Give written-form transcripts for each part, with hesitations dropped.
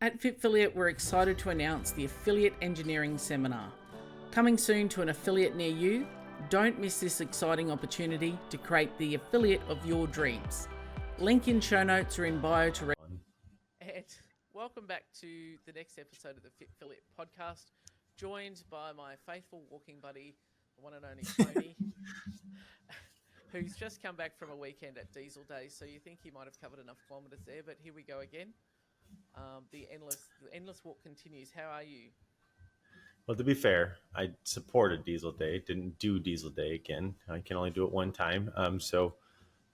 At FitFilliate, we're excited to announce the Affiliate Engineering Seminar. Coming soon to an affiliate near you, don't miss this exciting opportunity to create the affiliate of your dreams. Link in show notes or in bio to read. And welcome back to the next episode of the FitFilliate podcast, joined by my faithful walking buddy, the one and only Tony, who's just come back from a weekend at Diesel Days, so you think he might have covered enough kilometres there, but here we go again. The endless walk continues. How are you? Well, to be fair, I supported Diesel Day, didn't do Diesel Day again. I can only do it one time. So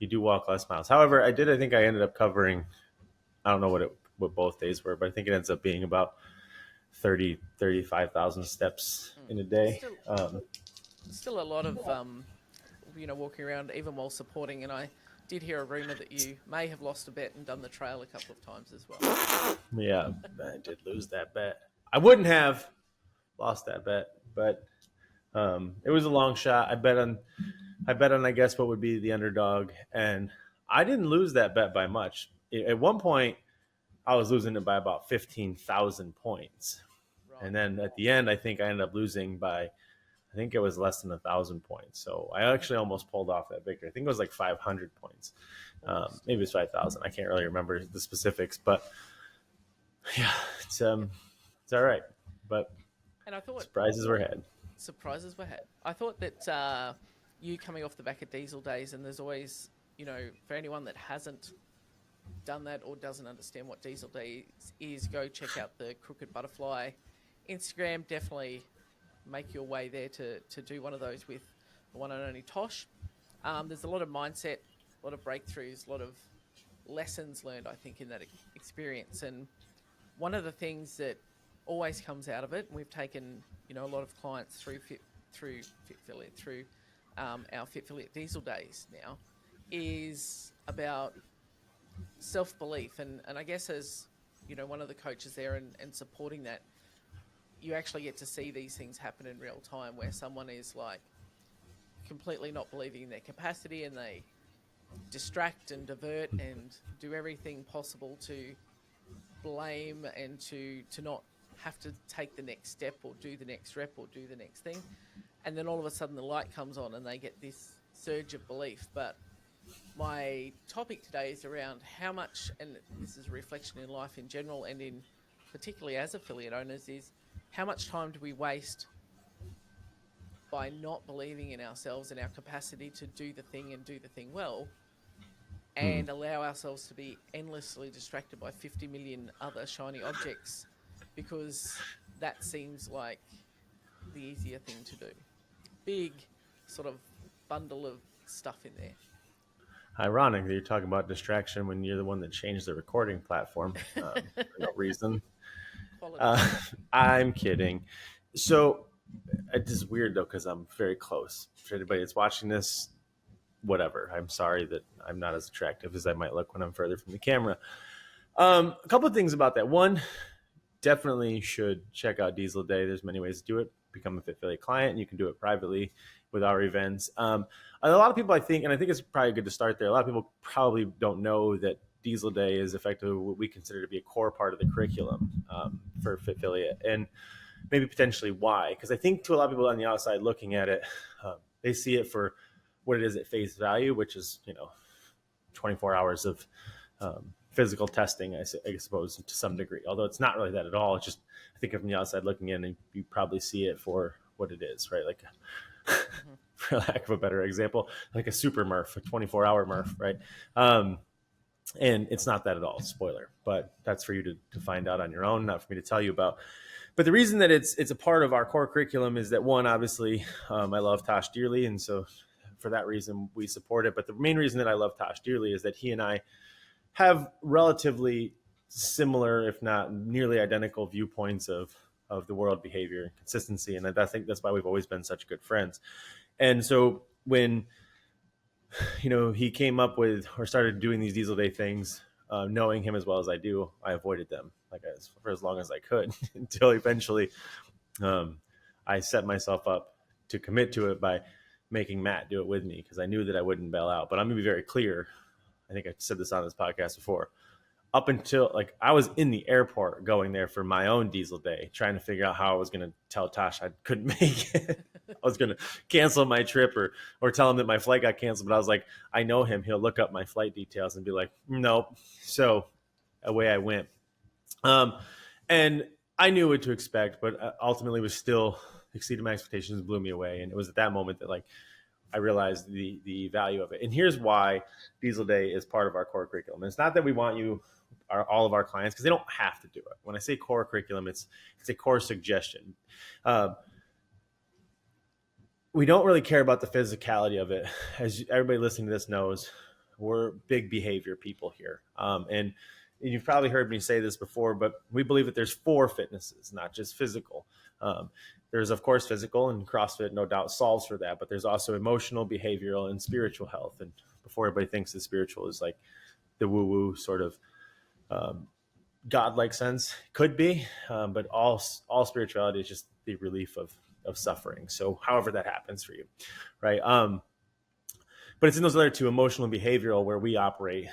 you do walk less miles. However, I think I ended up covering, I don't know what both days were, but I think it ends up being about 35,000 steps in a day. Still a lot of, walking around even while supporting. And I did hear a rumor that you may have lost a bet and done the trail a couple of times as well. Yeah, I did lose that bet. I wouldn't have lost that bet, but it was a long shot. I bet on I guess what would be the underdog, and I didn't lose that bet by much. At one point, I was losing it by about 15,000 points, right. And then at the end, I think I ended up losing by, I think it was less than 1,000 points. So I actually almost pulled off that victory. I think it was like 500 points. Maybe it was 5,000. I can't really remember the specifics, but yeah, it's all right. But and I thought surprises were had. I thought that you coming off the back of Diesel Days, and there's always, for anyone that hasn't done that or doesn't understand what Diesel Days is, go check out the Crooked Butterfly Instagram. Definitely make your way there to do one of those with the one and only Tosh. There's a lot of mindset, a lot of breakthroughs, a lot of lessons learned, I think, in that experience. And one of the things that always comes out of it, and we've taken a lot of clients through FitFilliate, through our FitFilliate Diesel Days now, is about self-belief. And I guess as one of the coaches there and supporting that, you actually get to see these things happen in real time, where someone is like completely not believing in their capacity, and they distract and divert and do everything possible to blame and to not have to take the next step or do the next rep or do the next thing. And then all of a sudden the light comes on and they get this surge of belief. But my topic today is around how much, and this is a reflection in life in general and in particularly as affiliate owners, is how much time do we waste by not believing in ourselves and our capacity to do the thing and do the thing well, and allow ourselves to be endlessly distracted by 50 million other shiny objects, because that seems like the easier thing to do. Big sort of bundle of stuff in there. Ironic that you're talking about distraction when you're the one that changed the recording platform for no reason. I'm kidding. So it is weird, though, because I'm very close. For anybody that's watching this, whatever. I'm sorry that I'm not as attractive as I might look when I'm further from the camera. A couple of things about that. One, definitely should check out Diesel Day. There's many ways to do it. Become a FitFilliate client, and you can do it privately with our events. A lot of people, I think it's probably good to start there. A lot of people probably don't know that Diesel Day is effectively what we consider to be a core part of the curriculum for FitFilliate, and maybe potentially why. Because I think to a lot of people on the outside looking at it, they see it for what it is at face value, which is 24 hours of physical testing, I suppose, to some degree. Although it's not really that at all. It's just, I think from the outside looking in, and you probably see it for what it is, right? Like, for lack of a better example, like a super Murph, a 24-hour Murph, right? And it's not that at all. Spoiler, but that's for you to find out on your own, not for me to tell you about. But the reason that it's a part of our core curriculum is that, one, obviously, I love Tosh dearly, and so for that reason we support it. But the main reason that I love Tosh dearly is that he and I have relatively similar, if not nearly identical, viewpoints of the world, behavior, and consistency. And I think that's why we've always been such good friends. And so when he came up with or started doing these Diesel Day things, knowing him as well as I do, I avoided them for as long as I could until eventually I set myself up to commit to it by making Matt do it with me, because I knew that I wouldn't bail out. But I'm going to be very clear. I think I said this on this podcast before. up until like I was in the airport going there for my own diesel day, trying to figure out how I was going to tell Tosh I couldn't make it. I was going to cancel my trip or tell him that my flight got canceled. But I was like, I know him. He'll look up my flight details and be like, nope. So away I went. And I knew what to expect, but ultimately was still exceeded my expectations, blew me away. And it was at that moment that like I realized the value of it. And here's why Diesel Day is part of our core curriculum. And it's not that we want all of our clients, because they don't have to do it. When I say core curriculum, it's a core suggestion. We don't really care about the physicality of it. As everybody listening to this knows, we're big behavior people here. And you've probably heard me say this before, but we believe that there's 4 fitnesses, not just physical. There's, of course, physical, and CrossFit no doubt solves for that, but there's also emotional, behavioral, and spiritual health. And before everybody thinks that spiritual is like the woo-woo sort of godlike sense, could be, but all spirituality is just the relief of suffering. So however that happens for you, right? But it's in those other 2, emotional and behavioral, where we operate,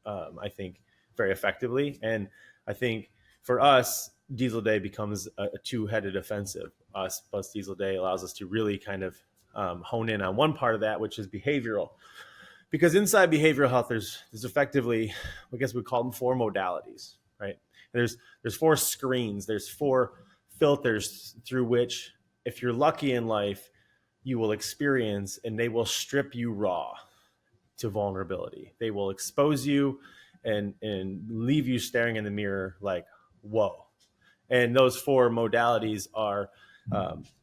I think, very effectively. And I think for us, Diesel Day becomes a 2-headed offensive. Us plus Diesel Day allows us to really kind of hone in on one part of that, which is behavioral. Because inside behavioral health, there's effectively, I guess we call them 4 modalities, right? There's 4 screens, there's 4 filters through which, if you're lucky in life, you will experience, and they will strip you raw to vulnerability. They will expose you and leave you staring in the mirror like, whoa. And those 4 modalities are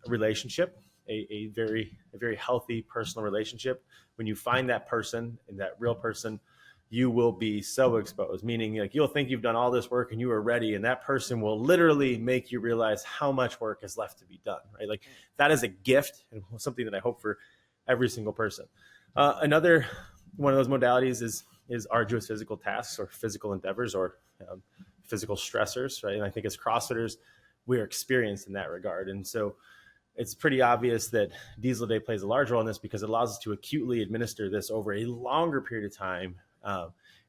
relationship, a very healthy personal relationship. When you find that person and that real person, you will be so exposed, meaning like you'll think you've done all this work and you are ready, and that person will literally make you realize how much work is left to be done, right? Like that is a gift and something that I hope for every single person. Another one of those modalities is arduous physical tasks or physical endeavors or physical stressors, right? And I think as CrossFitters, we're experienced in that regard. And so it's pretty obvious that Diesel Day plays a large role in this, because it allows us to acutely administer this over a longer period of time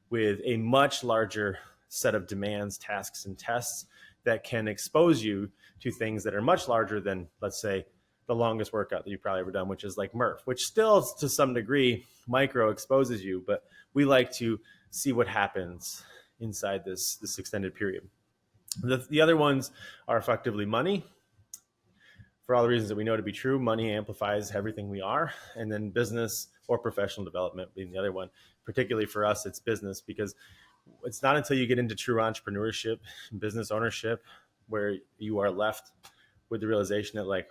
with a much larger set of demands, tasks, and tests that can expose you to things that are much larger than, let's say, the longest workout that you've probably ever done, which is like Murph, which still to some degree micro exposes you, but we like to see what happens inside this extended period. The other ones are effectively money. For all the reasons that we know to be true, money amplifies everything we are. And then business or professional development being the other one. Particularly for us, it's business, because it's not until you get into true entrepreneurship and business ownership where you are left with the realization that, like,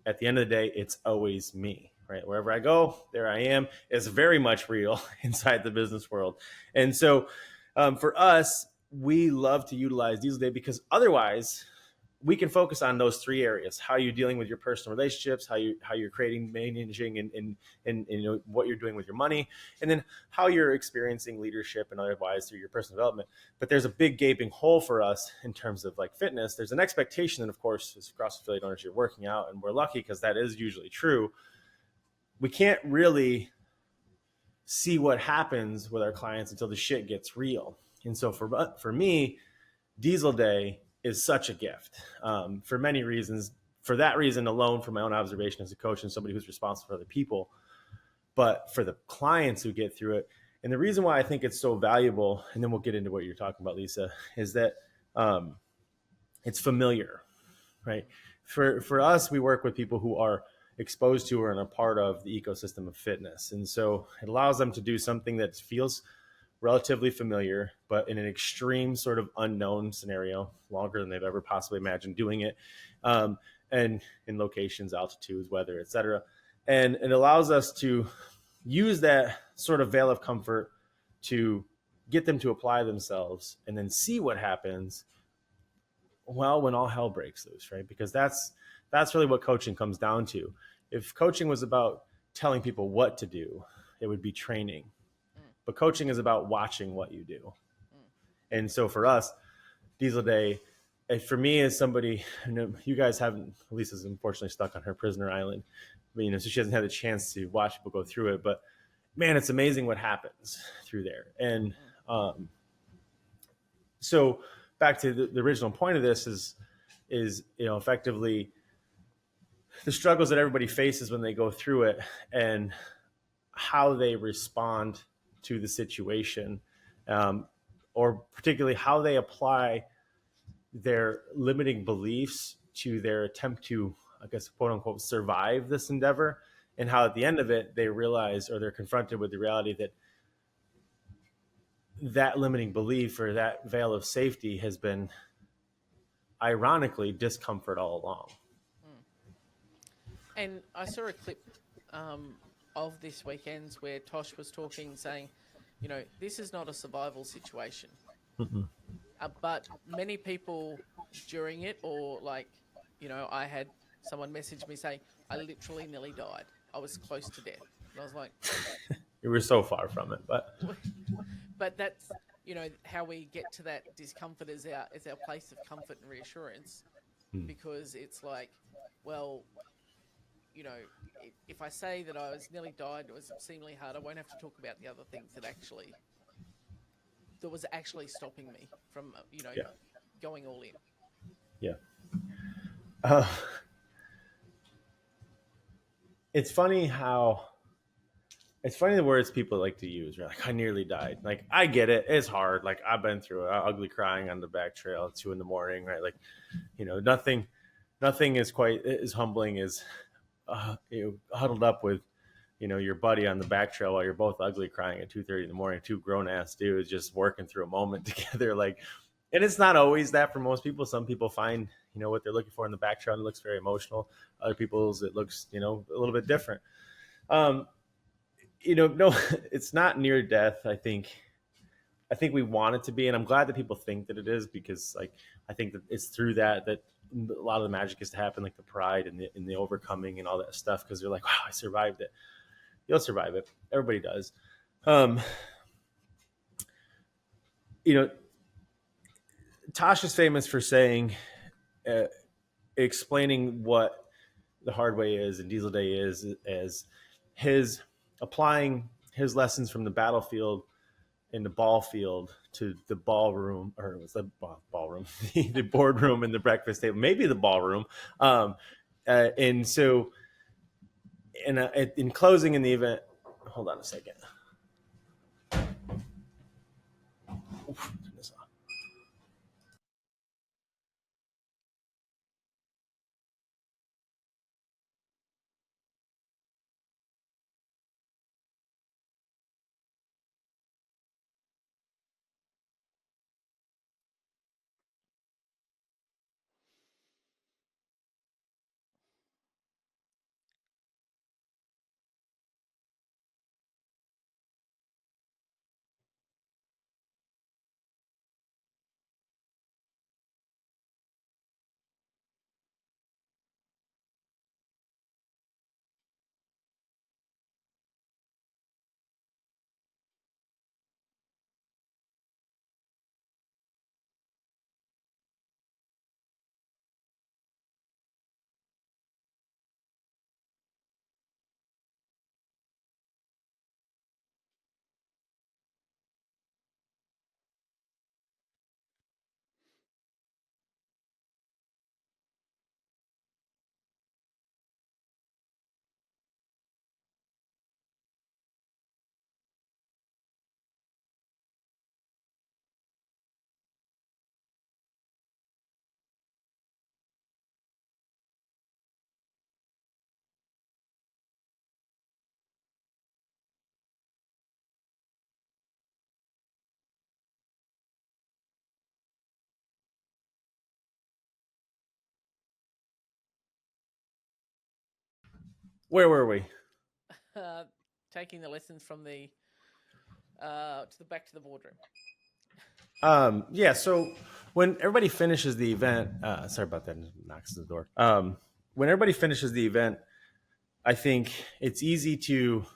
at the end of the day, it's always me, right? Wherever I go, there I am. It's very much real inside the business world. And so for us, we love to utilize Diesel Day, because otherwise we can focus on those 3 areas: how you're dealing with your personal relationships, how you're creating, managing, and you know what you're doing with your money, and then how you're experiencing leadership and otherwise through your personal development. But there's a big gaping hole for us in terms of like fitness. There's an expectation, and of course, as CrossFit affiliate owners, you're working out, and we're lucky because that is usually true. We can't really see what happens with our clients until the shit gets real. And so for me, Diesel Day is such a gift for many reasons. For that reason alone, for my own observation as a coach and somebody who's responsible for other people, but for the clients who get through it. And the reason why I think it's so valuable, and then we'll get into what you're talking about, Lisa, is that it's familiar, right? For us, we work with people who are exposed to or and a part of the ecosystem of fitness. And so it allows them to do something that feels relatively familiar, but in an extreme sort of unknown scenario, longer than they've ever possibly imagined doing it, and in locations, altitudes, weather, et cetera. And it allows us to use that sort of veil of comfort to get them to apply themselves and then see what happens, well, when all hell breaks loose, right? Because that's really what coaching comes down to. If coaching was about telling people what to do, it would be training. But coaching is about watching what you do. And so for us, Diesel Day, for me as somebody, you guys haven't, Lisa's unfortunately stuck on her prisoner island, but, so she hasn't had the chance to watch people go through it. But man, it's amazing what happens through there. And So back to the original point of this is effectively the struggles that everybody faces when they go through it and how they respond to the situation, or particularly how they apply their limiting beliefs to their attempt to, I guess, quote unquote, survive this endeavor, and how at the end of it they realize, or they're confronted with the reality that that limiting belief or that veil of safety has been ironically discomfort all along. And I saw a clip of this weekend's where Tosh was talking, saying, this is not a survival situation. But many people during it, or I had someone message me saying, I literally nearly died. I was close to death. And I was like, You were so far from it, but that's, how we get to that discomfort is our place of comfort and reassurance, because it's like, well, if I say that I was nearly died, it was obscenely hard, I won't have to talk about the other things that was actually stopping me from, going all in. Yeah. It's funny the words people like to use. Right? Like, I nearly died. Like, I get it. It's hard. Like, I've been through it. Ugly crying on the back trail at 2 a.m, right? Like, nothing is quite as humbling as huddled up with, your buddy on the back trail while you're both ugly crying at 2:30 in the morning, 2 grown ass dudes just working through a moment together. Like, and it's not always that for most people. Some people find, what they're looking for in the back trail, and it looks very emotional. Other people's, it looks, a little bit different. No, it's not near death. I think we want it to be, and I'm glad that people think that it is, because I think that it's through that a lot of the magic is to happen, like the pride and the overcoming and all that stuff, because they're like, wow, I survived it. You'll survive it. Everybody does. Tosh is famous for saying, explaining what the hard way is and Diesel Day is, as his applying his lessons from the battlefield in the ball field to the ballroom, or it was the ballroom, the boardroom and the breakfast table, maybe the ballroom. And so, in closing in the event, hold on a second. Where were we? Taking the lessons from the back to the boardroom. Yeah. So when everybody finishes the event, sorry about that, knocks on the door. When everybody finishes the event, I think it's easy to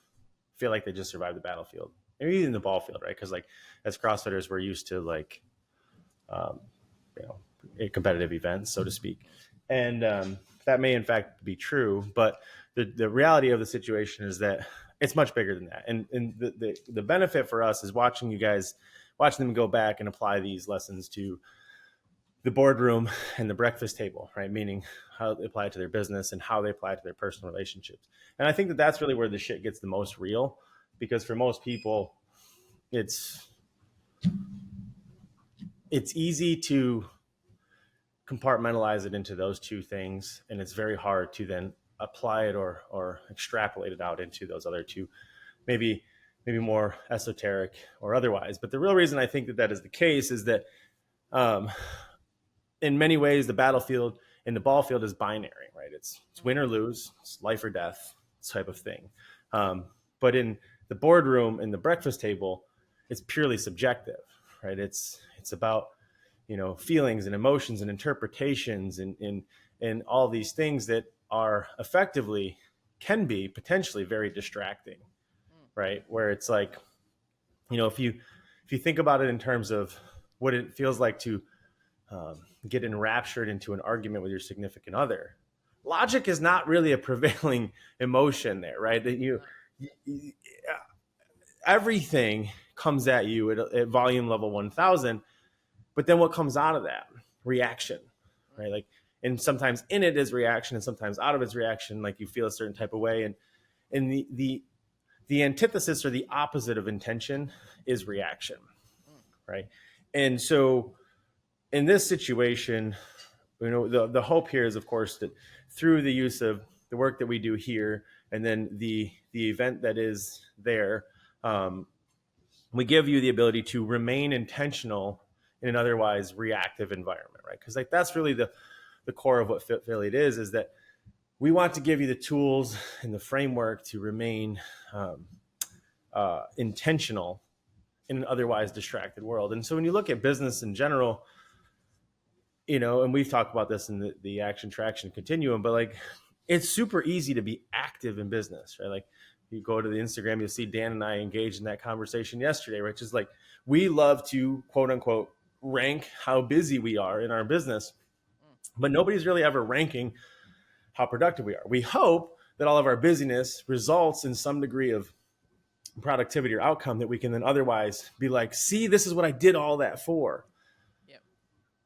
feel like they just survived the battlefield, maybe even the ball field, right? Because as CrossFitters, we're used to competitive events, so to speak, and that may in fact be true. But the reality of the situation is that it's much bigger than that, and the benefit for us is watching you guys watching them go back and apply these lessons to the boardroom and the breakfast table, right? Meaning how they apply it to their business and how they apply it to their personal relationships. And I think that that's really where the shit gets the most real, because for most people, it's easy to compartmentalize it into those two things, and it's very hard to then apply it or extrapolate it out into those other two, maybe more esoteric or otherwise. But the real reason I think that that is the case is that in many ways the battlefield and the ball field is binary, right? It's win or lose, it's life or death type of thing. But in the boardroom and the breakfast table, it's purely subjective, right? It's about, feelings and emotions and interpretations and all these things that are effectively can be potentially very distracting, right? Where it's like, if you think about it in terms of what it feels like to get enraptured into an argument with your significant other, logic is not really a prevailing emotion there, right? That you everything comes at you at volume level 1000, but then what comes out of that? Reaction, right? Like, and sometimes in it is reaction, and sometimes out of its reaction, like you feel a certain type of way. And the antithesis or the opposite of intention is reaction, right? And so in this situation, the hope here is, of course, that through the use of the work that we do here, and then the event that is there, we give you the ability to remain intentional in an otherwise reactive environment, right? Because like that's really the core of what FitFilliate is that we want to give you the tools and the framework to remain intentional in an otherwise distracted world. And so when you look at business in general, and we've talked about this in the action traction continuum, but like it's super easy to be active in business, right? Like you go to the Instagram, you'll see Dan and I engaged in that conversation yesterday, which is like, we love to quote unquote rank how busy we are in our business, but nobody's really ever ranking how productive we are. We hope that all of our busyness results in some degree of productivity or outcome that we can then otherwise be like, see, this is what I did all that for. Yep.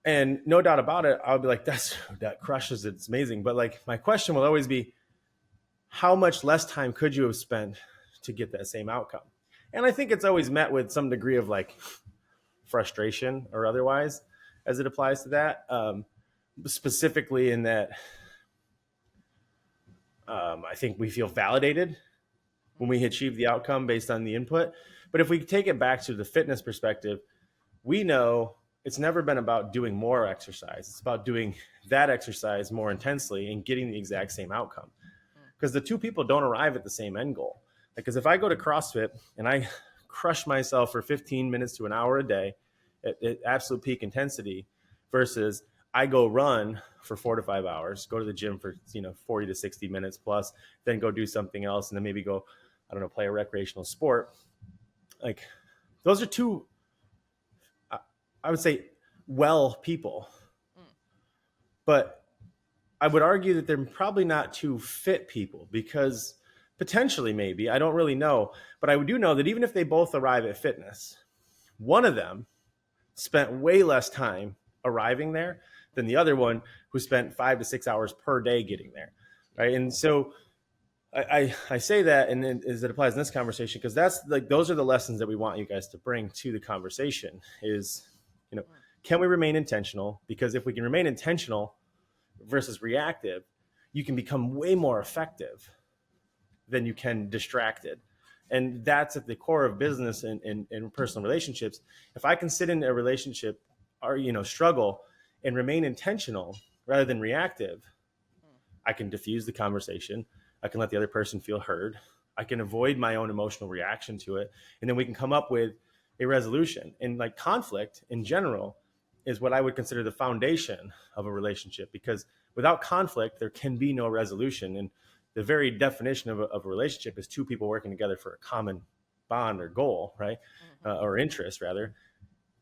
And no doubt about it, I'll be like, that crushes it. It's amazing. But like, my question will always be, how much less time could you have spent to get that same outcome? And I think it's always met with some degree of like frustration or otherwise as it applies to that. Specifically in that I think we feel validated when we achieve the outcome based on the input. But if we take it back to the fitness perspective, we know it's never been about doing more exercise. It's about doing that exercise more intensely and getting the exact same outcome. Because the two people don't arrive at the same end goal. Because if I go to CrossFit and I crush myself for 15 minutes to an hour a day at absolute peak intensity versus I go run for 4 to 5 hours, go to the gym for 40 to 60 minutes plus, then go do something else, and then maybe go, I don't know, play a recreational sport. Like those are two, I would say, well people. But I would argue that they're probably not two fit people, because potentially maybe, I don't really know, but I do know that even if they both arrive at fitness, one of them spent way less time arriving there than the other one who spent 5 to 6 hours per day getting there, right? And so I say that, and then as it applies in this conversation, because that's like, those are the lessons that we want you guys to bring to the conversation is, can we remain intentional? Because if we can remain intentional versus reactive, you can become way more effective than you can distracted. And that's at the core of business and personal relationships. If I can sit in a relationship or, struggle and remain intentional rather than reactive, I can diffuse the conversation. I can let the other person feel heard. I can avoid my own emotional reaction to it. And then we can come up with a resolution. And like conflict in general is what I would consider the foundation of a relationship, because without conflict, there can be no resolution. And the very definition of a relationship is two people working together for a common bond or goal, right? Or interest rather.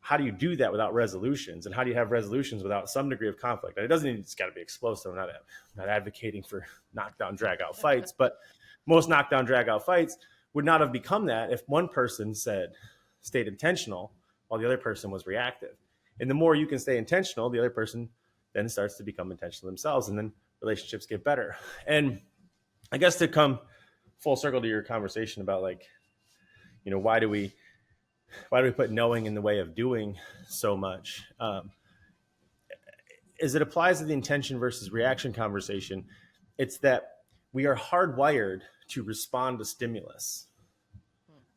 How do you do that without resolutions? And how do you have resolutions without some degree of conflict? And it doesn't mean it's got to be explosive. I'm not advocating for knockdown, drag out fights, but most knockdown, drag out fights would not have become that if one person stayed intentional while the other person was reactive. And the more you can stay intentional, the other person then starts to become intentional themselves, and then relationships get better. And I guess to come full circle to your conversation about like, why do we put knowing in the way of doing so much? As it applies to the intention versus reaction conversation, it's that we are hardwired to respond to stimulus.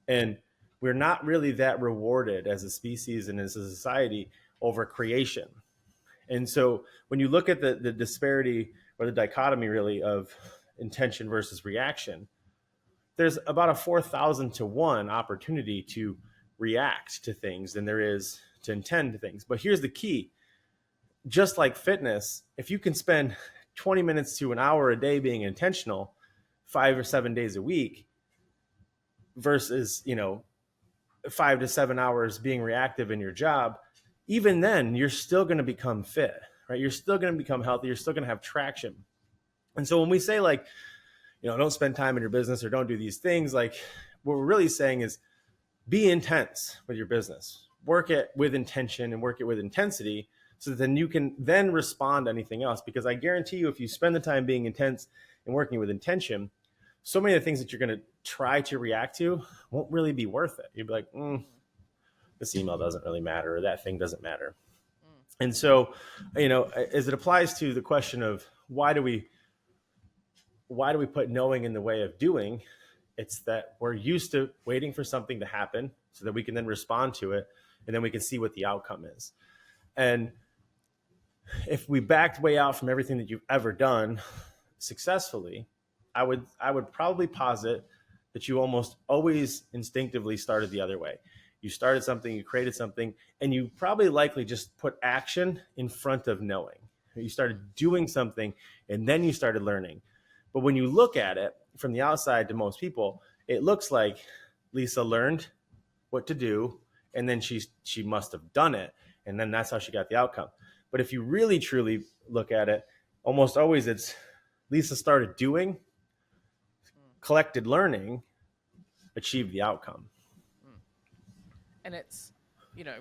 And we're not really that rewarded as a species and as a society over creation. And so when you look at the disparity or the dichotomy really of intention versus reaction, there's about a 4,000 to 1 opportunity to react to things than there is to intend to things. But here's the key. Just like fitness, if you can spend 20 minutes to an hour a day being intentional 5 or 7 days a week versus, 5 to 7 hours being reactive in your job, even then you're still going to become fit, right? You're still going to become healthy. You're still going to have traction. And so when we say like, don't spend time in your business or don't do these things, like what we're really saying is be intense with your business, work it with intention and work it with intensity, so that then you can then respond to anything else. Because I guarantee you, if you spend the time being intense and working with intention, so many of the things that you're going to try to react to won't really be worth it. You'll be like, this email doesn't really matter, or that thing doesn't matter. And so, as it applies to the question of why do we put knowing in the way of doing, it's that we're used to waiting for something to happen so that we can then respond to it, and then we can see what the outcome is. And if we backed way out from everything that you've ever done successfully, I would probably posit that you almost always instinctively started the other way. You started something, you created something, and you probably likely just put action in front of knowing. You started doing something, and then you started learning. But when you look at it from the outside to most people, it looks like Lisa learned what to do, and then she must have done it, and then that's how she got the outcome. But if you really truly look at it, almost always it's Lisa started doing, collected learning, achieved the outcome. And it's,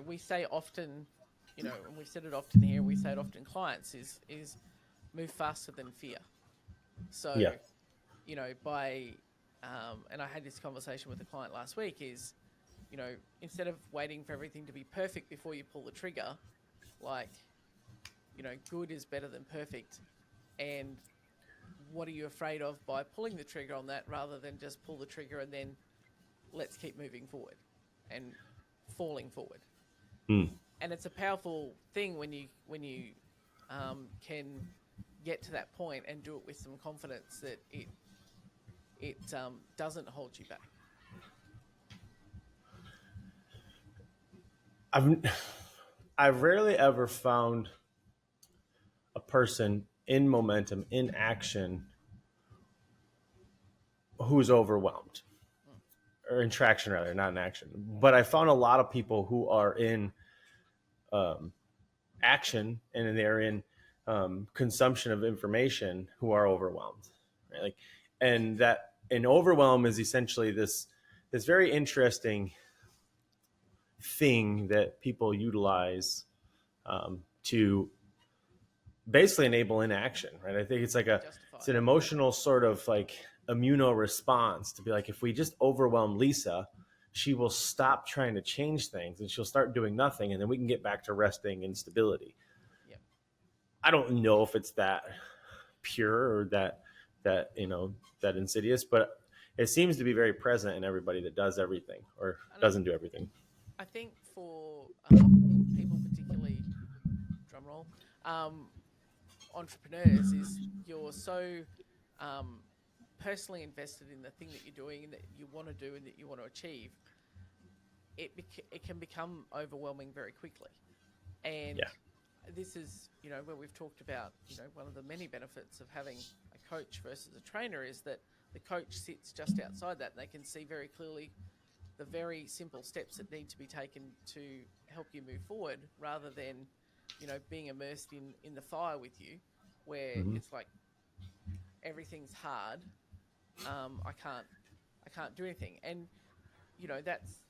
we say often, and we've said it often here, we say it often to clients, is move faster than fear. So, yeah. And I had this conversation with a client last week is, instead of waiting for everything to be perfect before you pull the trigger, like, good is better than perfect. And what are you afraid of by pulling the trigger on that rather than just pull the trigger and then let's keep moving forward and falling forward? And it's a powerful thing when you can get to that point and do it with some confidence that it doesn't hold you back. I've rarely ever found a person in momentum, in action, who's overwhelmed, or in traction rather, not in action. But I found a lot of people who are in action and they're in consumption of information who are overwhelmed, right? Like, and that an overwhelm is essentially this very interesting thing that people utilize to basically enable inaction, right? I think it's like it's an emotional sort of like immunoresponse to be like, if we just overwhelm Lisa, she will stop trying to change things and she'll start doing nothing, and then we can get back to resting and stability. Yep. I don't know if it's that pure or that insidious, but it seems to be very present in everybody that does everything or doesn't do everything. I think for people, particularly drumroll, entrepreneurs, is you're so personally invested in the thing that you're doing and that you want to do and that you want to achieve, it can become overwhelming very quickly. And this is, where we've talked about, one of the many benefits of having a coach versus a trainer is that the coach sits just outside that and they can see very clearly the very simple steps that need to be taken to help you move forward, rather than, being immersed in the fire with you, where it's like everything's hard. I can't do anything. And, that's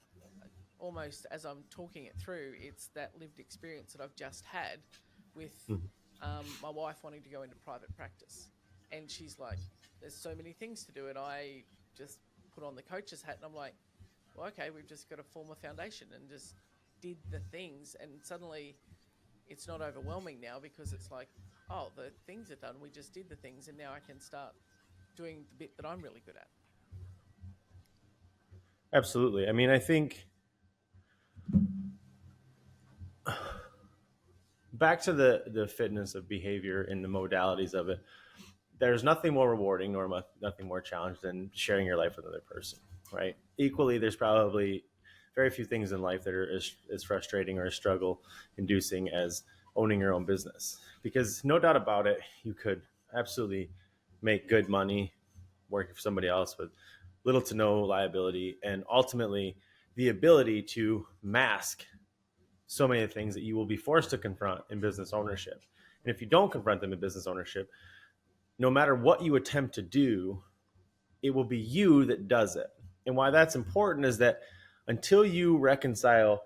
almost as I'm talking it through, it's that lived experience that I've just had with my wife wanting to go into private practice. And she's like, there's so many things to do. And I just put on the coach's hat and I'm like, well, okay, we've just got to form a foundation, and just did the things. And suddenly it's not overwhelming now, because it's like, oh, the things are done. We just did the things, and now I can start doing the bit that I'm really good at. Absolutely. I mean, I think back to the fitness of behavior and the modalities of it, there's nothing more rewarding nor nothing more challenging than sharing your life with another person, right? Equally, there's probably very few things in life that are as frustrating or as struggle inducing as owning your own business. Because no doubt about it, you could absolutely make good money working for somebody else with little to no liability, and ultimately the ability to mask so many things that you will be forced to confront in business ownership. And if you don't confront them in business ownership, no matter what you attempt to do, it will be you that does it. And why that's important is that until you reconcile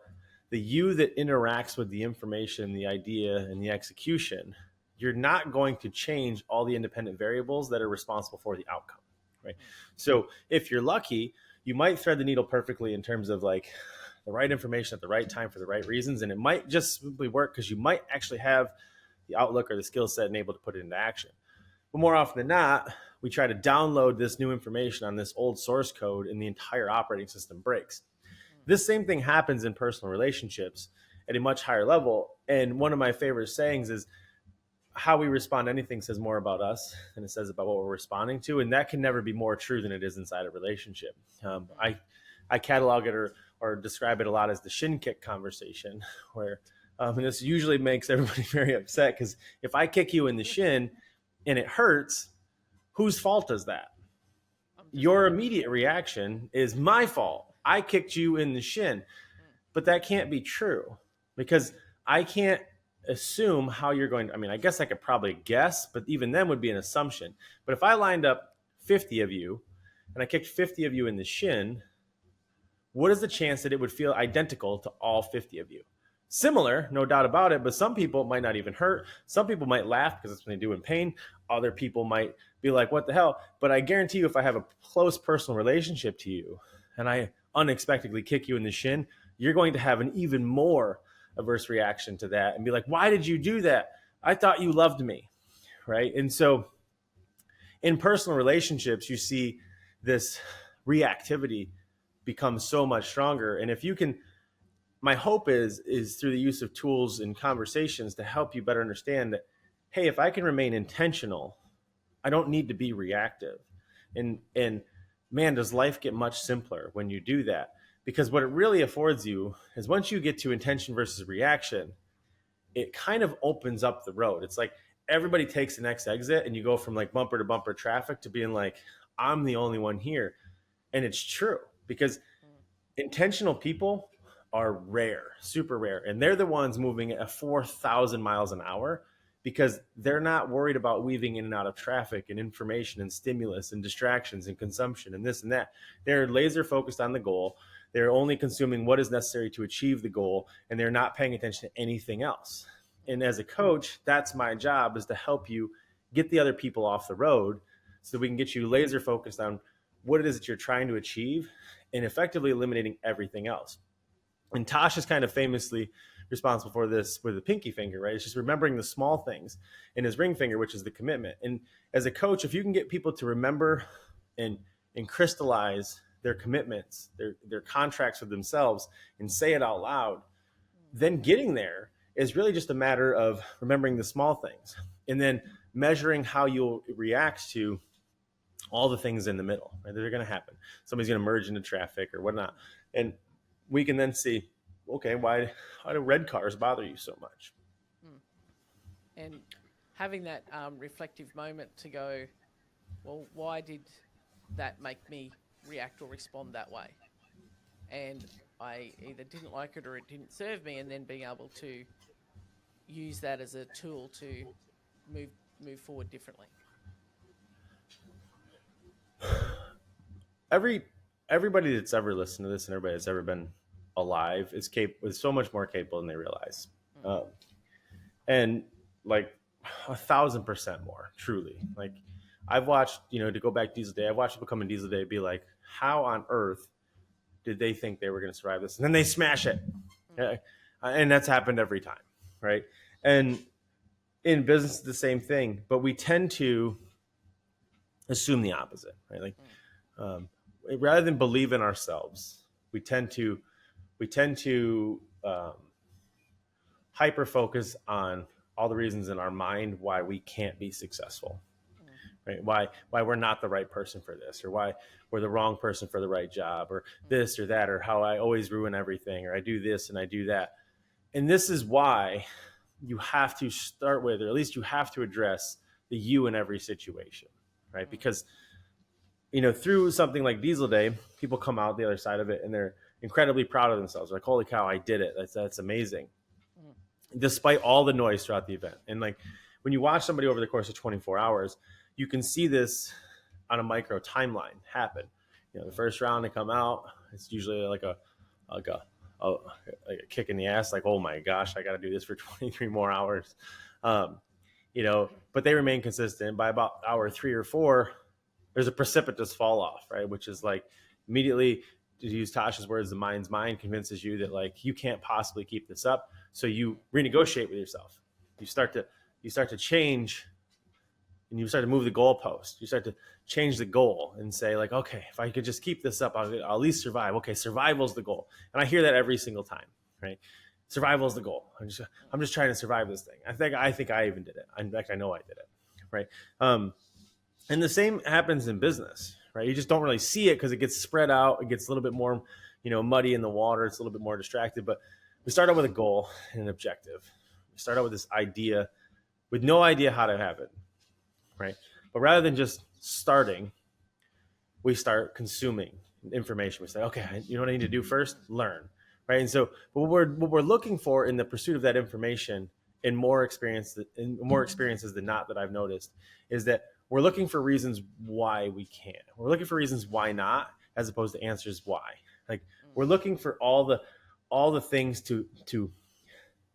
the you that interacts with the information, the idea, and the execution, you're not going to change all the independent variables that are responsible for the outcome, right? So if you're lucky, you might thread the needle perfectly in terms of like the right information at the right time for the right reasons. And it might just simply work because you might actually have the outlook or the skill set and able to put it into action. But more often than not, we try to download this new information on this old source code and the entire operating system breaks. This same thing happens in personal relationships at a much higher level. And one of my favorite sayings is, how we respond to anything says more about us than it says about what we're responding to. And that can never be more true than it is inside a relationship. I catalog it or describe it a lot as the shin kick conversation, where and this usually makes everybody very upset, because if I kick you in the shin and it hurts, whose fault is that? Your immediate reaction is my fault. I kicked you in the shin. But that can't be true, because I can't assume how you're going to, I mean, I guess I could probably guess, but even then would be an assumption. But if I lined up 50 of you and I kicked 50 of you in the shin, what is the chance that it would feel identical to all 50 of you? Similar, no doubt about it, but some people it might not even hurt. Some people might laugh because that's what they do in pain. Other people might be like, what the hell? But I guarantee you, if I have a close personal relationship to you and I unexpectedly kick you in the shin, you're going to have an even more averse reaction to that and be like, why did you do that? I thought you loved me, right? And so in personal relationships, you see this reactivity become so much stronger. And if you can, my hope is through the use of tools and conversations to help you better understand that, hey, if I can remain intentional, I don't need to be reactive. And man, does life get much simpler when you do that. Because what it really affords you is, once you get to intention versus reaction, it kind of opens up the road. It's like everybody takes the next exit and you go from like bumper to bumper traffic to being like, I'm the only one here. And it's true, because intentional people are rare, super rare. And they're the ones moving at 4,000 miles an hour, because they're not worried about weaving in and out of traffic and information and stimulus and distractions and consumption and this and that. They're laser focused on the goal. They're only consuming what is necessary to achieve the goal, and they're not paying attention to anything else. And as a coach, that's my job, is to help you get the other people off the road so that we can get you laser focused on what it is that you're trying to achieve and effectively eliminating everything else. And Tosh is kind of famously responsible for this with the pinky finger, right? It's just remembering the small things, and his ring finger, which is the commitment. And as a coach, if you can get people to remember and crystallize their commitments, their contracts with themselves, and say it out loud, then getting there is really just a matter of remembering the small things and then measuring how you'll react to all the things in the middle, right? That are going to happen. Somebody's going to merge into traffic or whatnot. And we can then see, okay, why do red cars bother you so much? And having that reflective moment to go, well, why did that make me react or respond that way? And I either didn't like it or it didn't serve me, and then being able to use that as a tool to move forward differently. Everybody that's ever listened to this and everybody that's ever been alive is so much more capable than they realize. And like 1,000% more, truly. Like I've watched, to go back Diesel Day, I've watched people come in Diesel Day be like, how on earth did they think they were going to survive this? And then they smash it. And that's happened every time, right? And in business, the same thing, but we tend to assume the opposite, right? Like, rather than believe in ourselves, we tend to hyper focus on all the reasons in our mind why we can't be successful, right? Why we're not the right person for this, or why we're the wrong person for the right job, or this or that, or how I always ruin everything, or I do this and I do that. And this is why you have to start with, or at least you have to address the you in every situation, right? Because, through something like Diesel Day, people come out the other side of it and they're incredibly proud of themselves. Like, holy cow, I did it. That's amazing. Despite all the noise throughout the event. And like when you watch somebody over the course of 24 hours, you can see this on a micro timeline happen. The first round to come out, it's usually like a kick in the ass, like, oh my gosh, I got to do this for 23 more hours. But they remain consistent. By about hour 3 or 4, there's a precipitous fall off, right? Which is like immediately, to use Tosh's words, the mind's mind convinces you that like you can't possibly keep this up. So you renegotiate with yourself. You start to change, and you start to move the goalpost. You start to change the goal and say like, okay, if I could just keep this up, I'll at least survive. Okay, survival's the goal. And I hear that every single time, right? Survival's the goal. I'm just trying to survive this thing. I think I even did it. In fact, I know I did it, right? And the same happens in business, right? You just don't really see it because it gets spread out. It gets a little bit more, muddy in the water. It's a little bit more distracted. But we start out with a goal and an objective. We start out with this idea with no idea how to have it, right? But rather than just starting, we start consuming information. We say, okay, you know what I need to do first? Learn, right? And so what we're looking for in the pursuit of that information in more experiences than not that I've noticed is that we're looking for reasons why we can't. We're looking for reasons why not, as opposed to answers why. Like we're looking for all the things to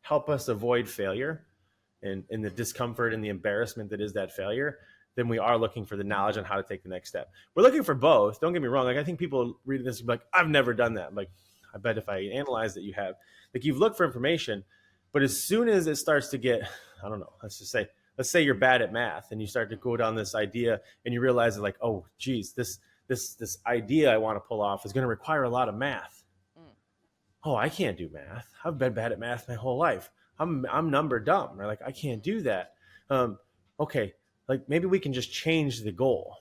help us avoid failure and the discomfort and the embarrassment that is that failure, than we are looking for the knowledge on how to take the next step. We're looking for both. Don't get me wrong. Like I think people reading this will be like, I've never done that. I'm like, I bet if I analyze that you have. Like you've looked for information, but as soon as it starts to get, I don't know, let's say you're bad at math and you start to go down this idea and you realize that like, oh geez, this idea I want to pull off is going to require a lot of math. Oh, I can't do math. I've been bad at math my whole life. I'm number dumb. Right? Like I can't do that. Okay. Like maybe we can just change the goal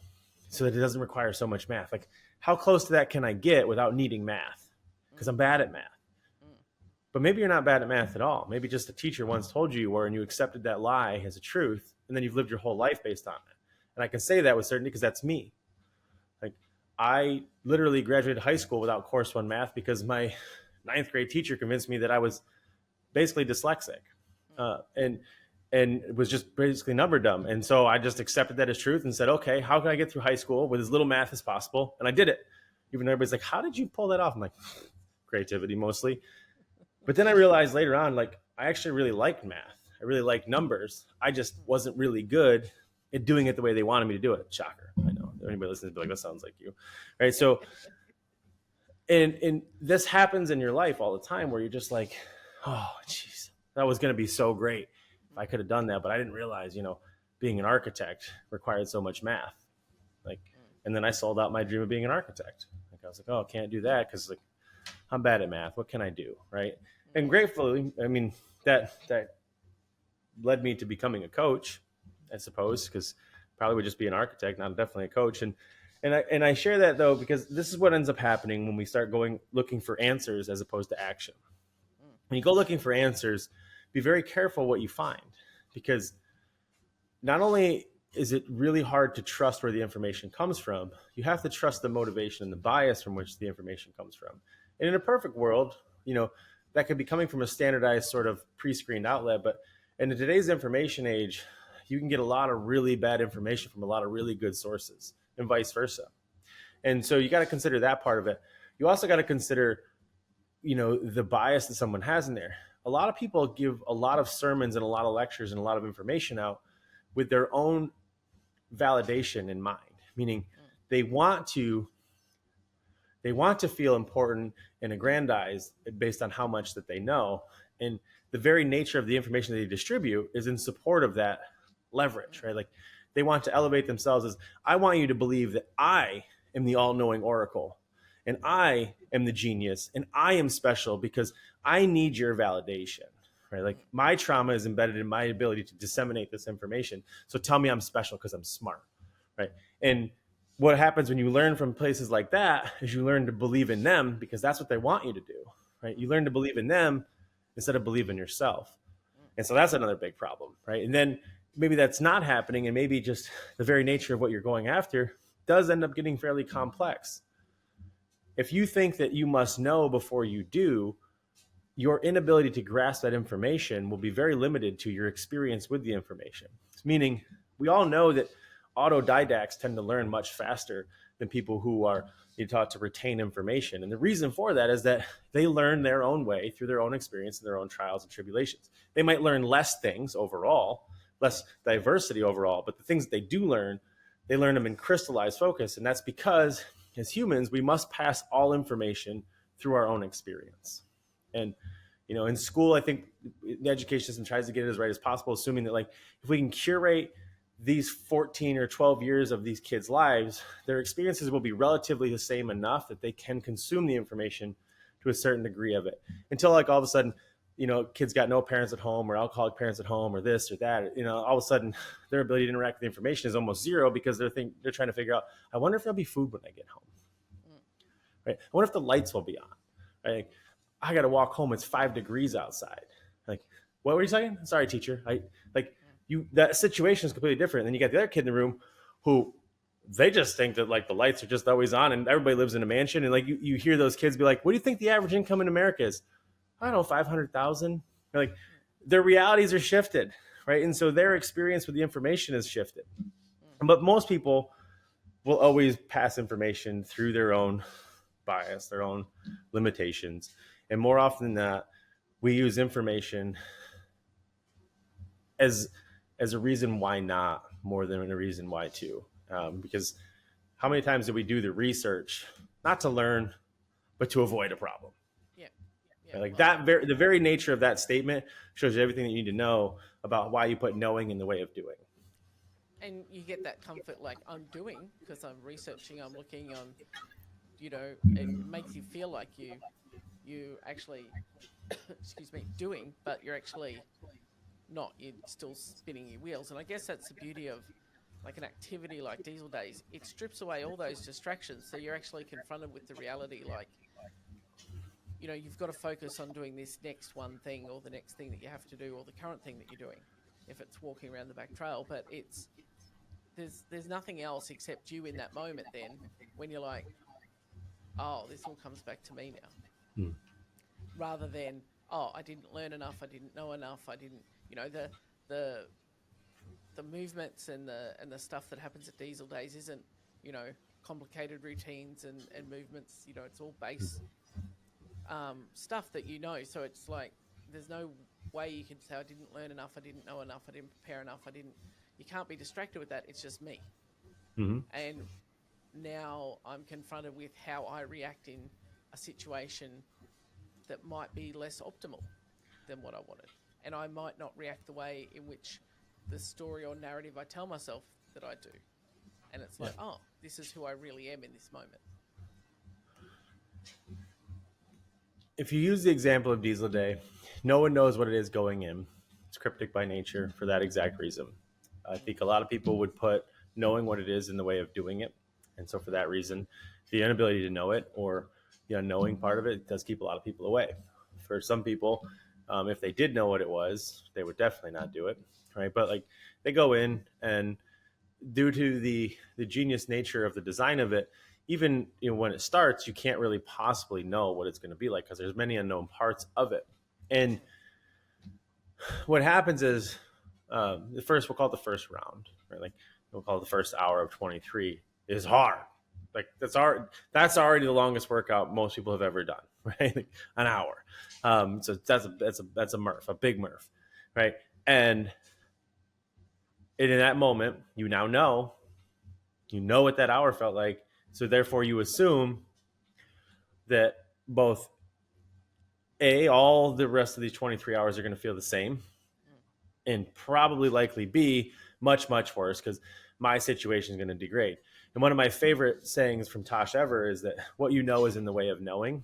so that it doesn't require so much math. Like how close to that can I get without needing math? Because I'm bad at math. But maybe you're not bad at math at all. Maybe just a teacher once told you were, and you accepted that lie as a truth, and then you've lived your whole life based on it. And I can say that with certainty because that's me. Like I literally graduated high school without course 1 math because my 9th grade teacher convinced me that I was basically dyslexic. And it was just basically number dumb. And so I just accepted that as truth and said, okay, how can I get through high school with as little math as possible? And I did it. Even though everybody's like, how did you pull that off? I'm like, creativity mostly. But then I realized later on, like, I actually really liked math. I really liked numbers. I just wasn't really good at doing it the way they wanted me to do it. Shocker. I know. Anybody listening to be like, that sounds like you. Right. So, and this happens in your life all the time where you're just like, oh, geez, that was going to be so great if I could have done that. But I didn't realize, being an architect required so much math. Like, and then I sold out my dream of being an architect. Like, I was like, oh, I can't do that because like I'm bad at math. What can I do? Right. And gratefully, I mean, that led me to becoming a coach, I suppose, because probably would just be an architect, not definitely a coach. And I share that though, because this is what ends up happening when we start looking for answers as opposed to action. When you go looking for answers, be very careful what you find, because not only is it really hard to trust where the information comes from, you have to trust the motivation and the bias from which the information comes from. And in a perfect world, that could be coming from a standardized sort of pre-screened outlet. But in today's information age, you can get a lot of really bad information from a lot of really good sources and vice versa. And so you got to consider that part of it. You also got to consider the bias that someone has in there. A lot of people give a lot of sermons and a lot of lectures and a lot of information out with their own validation in mind, meaning they want to feel important and aggrandized based on how much that they know. And the very nature of the information that they distribute is in support of that leverage, right? Like they want to elevate themselves as, I want you to believe that I am the all-knowing oracle and I am the genius and I am special because I need your validation, right? Like my trauma is embedded in my ability to disseminate this information. So tell me I'm special because I'm smart, right? And what happens when you learn from places like that is you learn to believe in them because that's what they want you to do, right? You learn to believe in them instead of believe in yourself. And so that's another big problem, right? And then maybe that's not happening, and maybe just the very nature of what you're going after does end up getting fairly complex. If you think that you must know before you do, your inability to grasp that information will be very limited to your experience with the information. Meaning, we all know that autodidacts tend to learn much faster than people who are taught to retain information. And the reason for that is that they learn their own way through their own experience and their own trials and tribulations. They might learn less things overall, less diversity overall, but the things that they do learn, they learn them in crystallized focus. And that's because as humans, we must pass all information through our own experience. And, in school, I think the education system tries to get it as right as possible, assuming that if we can curate these 14 or 12 years of these kids' lives, their experiences will be relatively the same enough that they can consume the information to a certain degree of it. Until all of a sudden, kids got no parents at home or alcoholic parents at home or this or that, all of a sudden their ability to interact with the information is almost zero because they're trying to figure out, I wonder if there'll be food when I get home. Right? I wonder if the lights will be on. Right? I got to walk home. It's 5 degrees outside. What were you saying? Sorry, teacher. That situation is completely different. And then you got the other kid in the room who they just think that the lights are just always on and everybody lives in a mansion. And you hear those kids be like, what do you think the average income in America is? I don't know, 500,000. Their realities are shifted, right? And so their experience with the information is shifted. But most people will always pass information through their own bias, their own limitations. And more often than not, we use information as a reason why not more than a reason why to. Because how many times do we do the research, not to learn, but to avoid a problem? The very nature of that statement shows you everything that you need to know about why you put knowing in the way of doing. And you get that comfort, I'm doing because I'm researching, I'm looking on, it makes you feel like you actually, excuse me, doing, but you're actually not. You're still spinning your wheels. And I guess that's the beauty of an activity like Diesel Days. It strips away all those distractions, so you're actually confronted with the reality. You've got to focus on doing this next one thing or the next thing that you have to do or the current thing that you're doing, if it's walking around the back trail. But there's nothing else except you in that moment then when you're like, oh, this all comes back to me now. Rather than, oh, I didn't learn enough, I didn't know enough, I didn't, the movements and the stuff that happens at Diesel Days isn't, complicated routines and movements, it's all base stuff that so it's there's no way you can say I didn't learn enough, I didn't know enough, I didn't prepare enough, you can't be distracted with that, it's just me. And now I'm confronted with how I react in a situation that might be less optimal than what I wanted. And I might not react the way in which the story or narrative I tell myself that I do. And it's oh, this is who I really am in this moment. If you use the example of Diesel Day, no one knows what it is going in. It's cryptic by nature for that exact reason. I think a lot of people would put knowing what it is in the way of doing it. And so for that reason, the inability to know it or the unknowing part of it does keep a lot of people away. For some people, if they did know what it was, they would definitely not do it, right? But they go in and due to the genius nature of the design of it, even when it starts, you can't really possibly know what it's going to be like because there's many unknown parts of it. And what happens is we'll call it the first round, right? We'll call it the first hour of 23 is hard. That's already the longest workout most people have ever done, right? Like an hour. So that's a Murph, a big Murph, right? And in that moment, you now know what that hour felt like. So therefore, you assume that both all the rest of these 23 hours are going to feel the same, and probably likely B, much, much worse, because my situation is going to degrade. And one of my favorite sayings from Tosh ever is that what you know is in the way of knowing.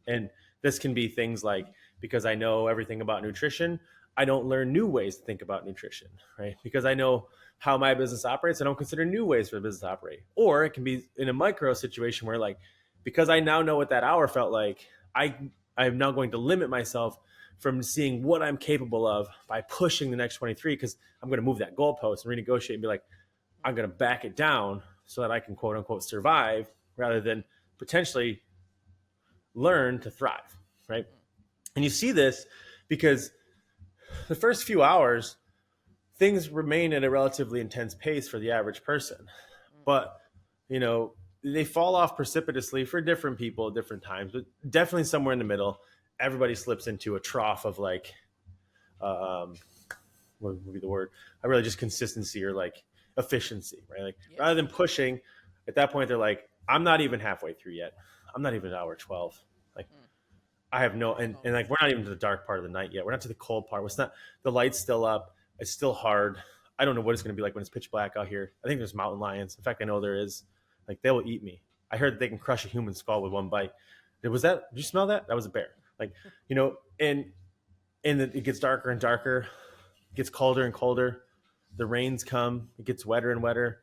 And this can be things like, because I know everything about nutrition, I don't learn new ways to think about nutrition, right? Because I know how my business operates, I don't consider new ways for the business to operate. Or it can be in a micro situation where, like, because I now know what that hour felt like, I'm now going to limit myself from seeing what I'm capable of by pushing the next 23, because I'm going to move that goalpost and renegotiate and be like, I'm going to back it down so that I can quote unquote survive rather than potentially learn to thrive, right? And you see this because the first few hours, things remain at a relatively intense pace for the average person. But, they fall off precipitously for different people at different times, but definitely somewhere in the middle, everybody slips into a trough of like, what would be the word? I really just consistency or like efficiency, right? Like rather than pushing, at that point, they're like, I'm not even halfway through yet. I'm not even at hour 12. Like I have no, and like, we're not even to the dark part of the night yet. We're not to the cold part. It's not, the light's still up. It's still hard. I don't know what it's going to be like when it's pitch black out here. I think there's mountain lions. In fact, I know there is. Like, they will eat me. I heard that they can crush a human skull with one bite. Did you smell that? That was a bear. Like, and it gets darker and darker. It gets colder and colder. The rains come. It gets wetter and wetter.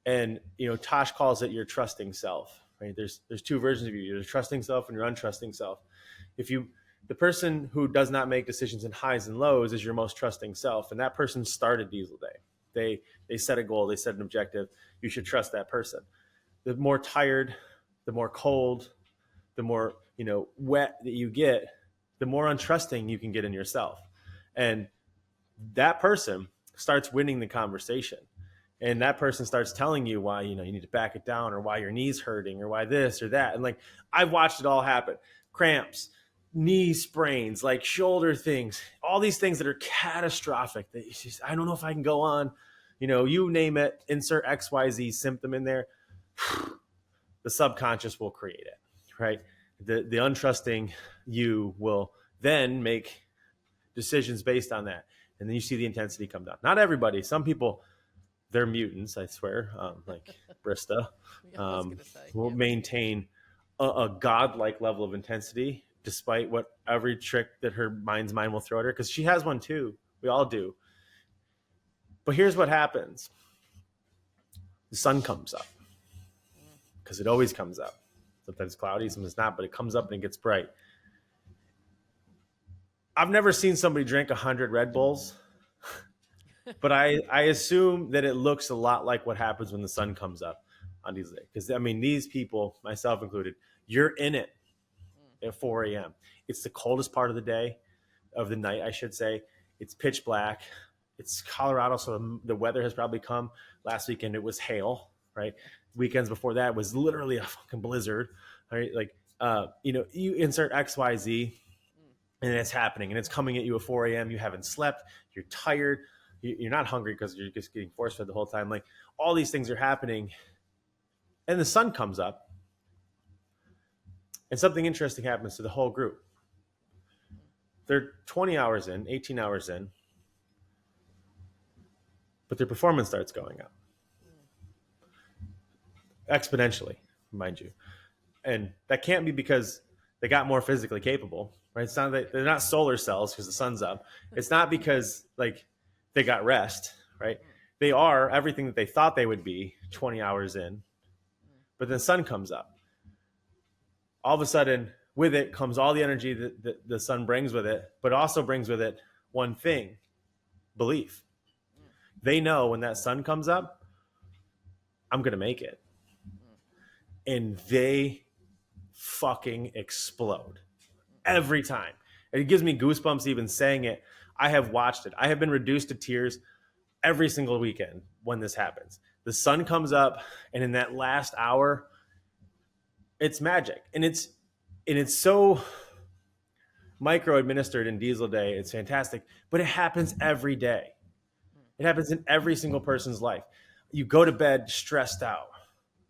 And, Tosh calls it your trusting self, right? There's two versions of you. Your trusting self and your untrusting self. The person who does not make decisions in highs and lows is your most trusting self. And that person started Diesel Day. They set a goal. They set an objective. You should trust that person. The more tired, the more cold, the more, wet that you get, the more untrusting you can get in yourself. And that person starts winning the conversation. And that person starts telling you why, you need to back it down, or why your knee's hurting, or why this or that. And like, I've watched it all happen. Cramps, knee sprains, like shoulder things, all these things that are catastrophic that I don't know if I can go on, you name it, insert XYZ symptom in there. The subconscious will create it, right? The untrusting you will then make decisions based on that. And then you see the intensity come down. Not everybody. Some people, they're mutants, I swear, like Brista, will maintain a godlike level of intensity despite what every trick that her mind's mind will throw at her, because she has one too. We all do. But here's what happens. The sun comes up, because it always comes up. Sometimes cloudy, sometimes not, but it comes up and it gets bright. I've never seen somebody drink 100 Red Bulls, but I assume that it looks a lot like what happens when the sun comes up on these days. Because, these people, myself included, you're in it at 4 a.m. It's the coldest part of the day, of the night, I should say. It's pitch black. It's Colorado, so the weather has probably come. Last weekend, it was hail, right? Weekends before that was literally a fucking blizzard, right? Like, you insert XYZ, and it's happening, and it's coming at you at 4 a.m. You haven't slept. You're tired. You're not hungry because you're just getting force fed the whole time. Like, all these things are happening, and the sun comes up, and something interesting happens to the whole group. They're 20 hours in, 18 hours in, but their performance starts going up exponentially, mind you. And that can't be because they got more physically capable, right? It's not that they're not solar cells because the sun's up. It's not because like they got rest, right? They are everything that they thought they would be 20 hours in, but then the sun comes up. All of a sudden, with it comes all the energy that the sun brings with it, but also brings with it one thing: belief. They know when that sun comes up, I'm going to make it. And they fucking explode every time. And it gives me goosebumps even saying it. I have watched it. I have been reduced to tears every single weekend when this happens. The sun comes up, and in that last hour, it's magic. And it's And it's so micro administered in Diesel Day. It's fantastic, but it happens every day. It happens in every single person's life. You go to bed stressed out,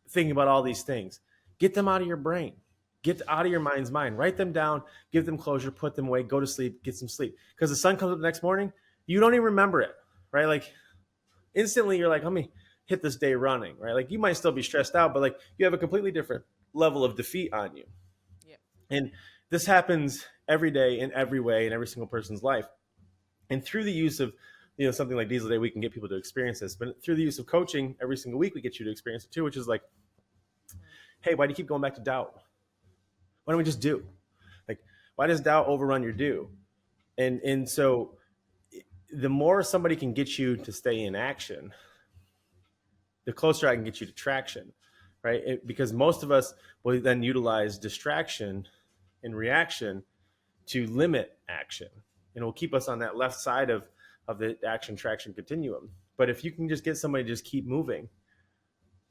thinking about all these things. Get them out of your brain. Get out of your mind's mind. Write them down, give them closure, put them away, go to sleep, get some sleep. Because the sun comes up the next morning, you don't even remember it, right? Like instantly you're like, let me hit this day running, right? Like you might still be stressed out, but like you have a completely different level of defeat on you. Yeah. And this happens every day in every way in every single person's life. And through the use of something like Diesel Day, we can get people to experience this. But through the use of coaching, every single week we get you to experience it too, which is like, hey, why do you keep going back to doubt? Why don't we just do? Like, why does doubt overrun your do? And so the more somebody can get you to stay in action, the closer I can get you to traction, right? Because most of us will then utilize distraction and reaction to limit action, and it will keep us on that left side of the action traction continuum. But if you can just get somebody to just keep moving,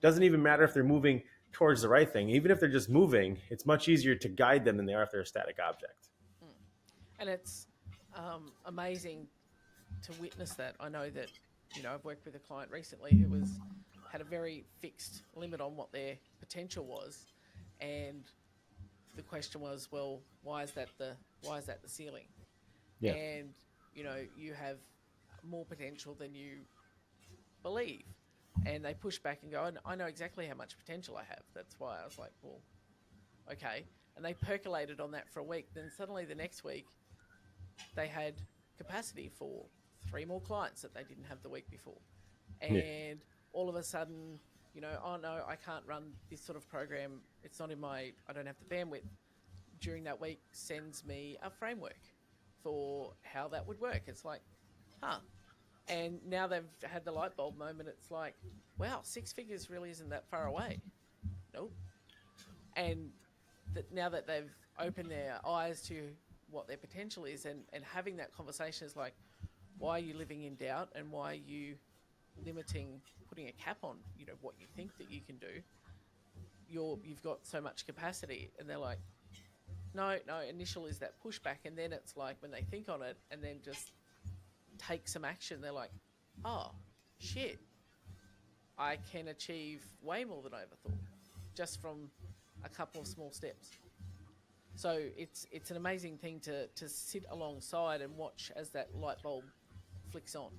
doesn't even matter if they're moving towards the right thing. Even if they're just moving, it's much easier to guide them than they are if they're a static object. And it's amazing to witness that. I know that, I've worked with a client recently who had a very fixed limit on what their potential was, and the question was, well, why is that the ceiling? Yeah. And you have more potential than you believe. And they push back and go, I know exactly how much potential I have. That's why I was like, well, okay. And they percolated on that for a week. Then suddenly the next week, they had capacity for 3 more clients that they didn't have the week before. And all of a sudden, oh no, I can't run this sort of program. It's not I don't have the bandwidth. During that week, sends me a framework for how that would work. It's like, huh. And now they've had the light bulb moment. It's like, wow, 6 figures really isn't that far away. Nope. And now that they've opened their eyes to what their potential is, and having that conversation is like, why are you living in doubt, and why are you putting a cap on, what you think that you can do? You've got so much capacity. And they're like, no, initial is that pushback. And then it's like when they think on it and then just take some action, they're like, oh, shit, I can achieve way more than I ever thought just from a couple of small steps. So it's an amazing thing to sit alongside and watch as that light bulb flicks on.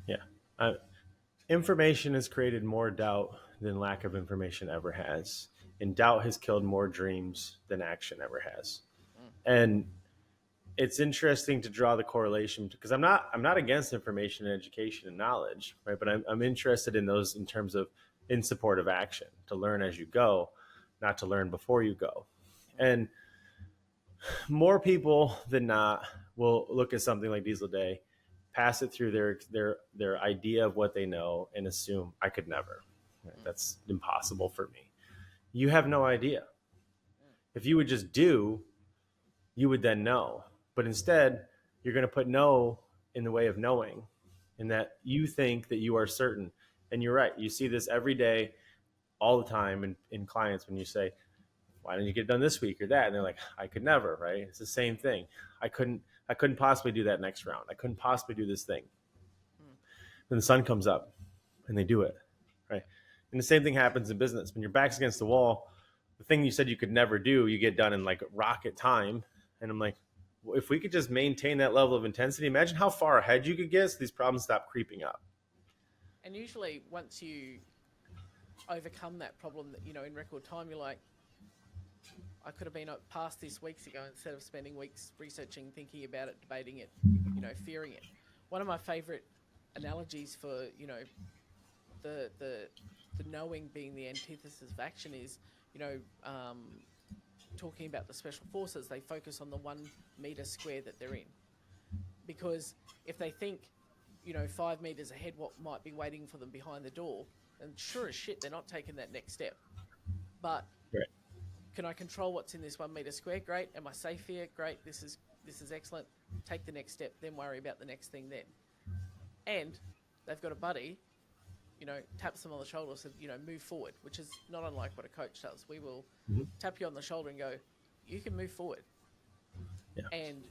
Yeah. Information has created more doubt than lack of information ever has. And doubt has killed more dreams than action ever has. And it's interesting to draw the correlation, because I'm not against information and education and knowledge, right? But I'm interested in those in terms of in support of action, to learn as you go, not to learn before you go. And more people than not will look at something like Diesel Day, pass it through their idea of what they know, and assume I could never. Right? That's impossible for me. You have no idea. If you would just do, you would then know. But instead, you're going to put no in the way of knowing, in that you think that you are certain. And you're right. You see this every day, all the time in clients when you say, why didn't you get it done this week or that? And they're like, I could never, right? It's the same thing. I couldn't possibly do that next round. I couldn't possibly do this thing. Then the sun comes up and they do it, right? And the same thing happens in business. When your back's against the wall, the thing you said you could never do, you get done in like rocket time. And I'm like, well, if we could just maintain that level of intensity, imagine how far ahead you could get so these problems stop creeping up. And usually once you overcome that problem, that in record time, you're like, I could have been past this weeks ago instead of spending weeks researching, thinking about it, debating it, fearing it. One of my favorite analogies for, the knowing being the antithesis of action is, talking about the special forces. They focus on the 1 meter square that they're in, because if they think, 5 meters ahead, what might be waiting for them behind the door, and sure as shit, they're not taking that next step. But right. Can I control what's in this 1 meter square? Great. Am I safe here? Great. This is excellent. Take the next step, then worry about the next thing then. And they've got a buddy taps them on the shoulder, said, move forward, which is not unlike what a coach does. We will tap you on the shoulder and go, you can move forward. Yeah. And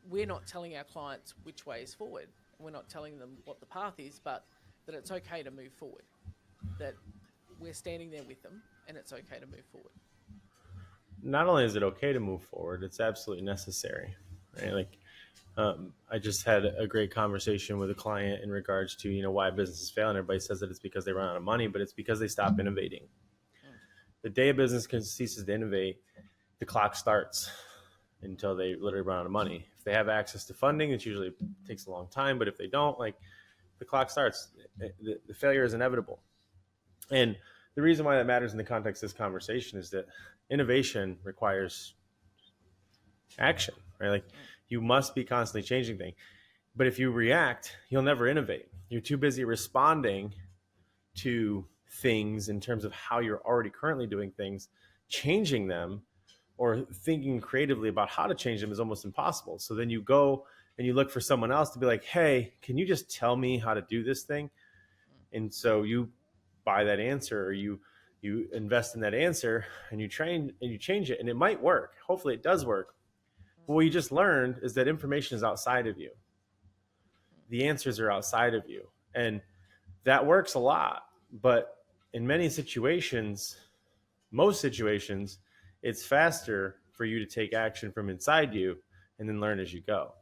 we're not telling our clients which way is forward. We're not telling them what the path is, but that it's okay to move forward, that we're standing there with them and it's okay to move forward. Not only is it okay to move forward, it's absolutely necessary, right? Like, I just had a great conversation with a client in regards to, why business is failing. Everybody says that it's because they run out of money, but it's because they stop innovating. The day a business ceases to innovate, the clock starts until they literally run out of money. If they have access to funding, it usually takes a long time, but if they don't, the clock starts. The failure is inevitable. And the reason why that matters in the context of this conversation is that innovation requires action, right? You must be constantly changing things. But if you react, you'll never innovate. You're too busy responding to things in terms of how you're already currently doing things. Changing them or thinking creatively about how to change them is almost impossible. So then you go and you look for someone else to be like, hey, can you just tell me how to do this thing? And so you buy that answer, or you invest in that answer, and you train and you change it, and it might work. Hopefully it does work. But what you just learned is that information is outside of you. The answers are outside of you. And that works a lot. But in many situations, most situations, it's faster for you to take action from inside you and then learn as you go.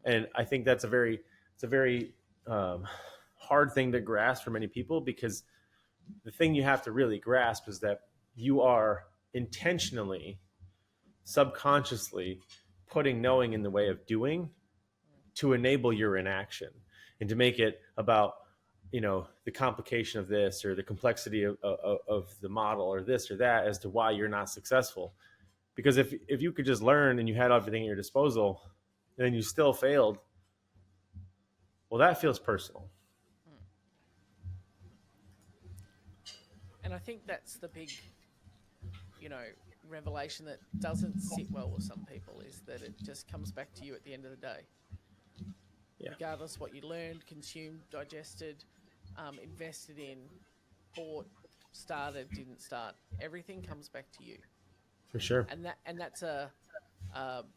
And I think it's a very hard thing to grasp for many people, because the thing you have to really grasp is that you are intentionally, subconsciously putting knowing in the way of doing to enable your inaction and to make it about, the complication of this or the complexity of the model or this or that as to why you're not successful. Because if you could just learn and you had everything at your disposal and then you still failed, well, that feels personal. And I think that's the big, revelation that doesn't sit well with some people, is that it just comes back to you at the end of the day. Yeah. Regardless what you learned, consumed, digested, invested in, bought, started, didn't start, everything comes back to you. For sure. And that's a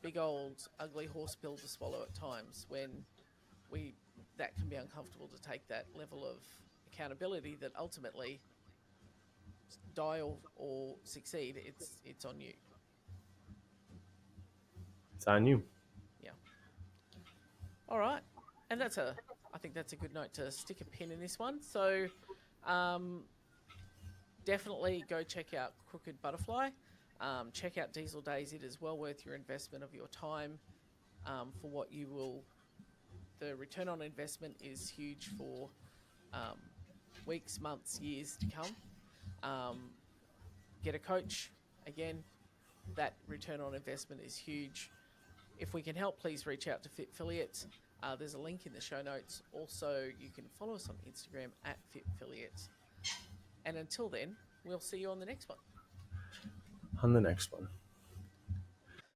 big old ugly horse pill to swallow at times, when that can be uncomfortable to take that level of accountability that ultimately, die or succeed, it's on you. It's on you. Yeah. All right. And I think that's a good note to stick a pin in this one. So definitely go check out Crooked Butterfly. Check out Diesel Days. It is well worth your investment of your time for what you will. The return on investment is huge for weeks, months, years to come. Get a coach. Again, that return on investment is huge. If we can help, please reach out to FitFilliate. There's a link in the show notes. Also, you can follow us on Instagram at FitFilliate. And until then, we'll see you on the next one. On the next one.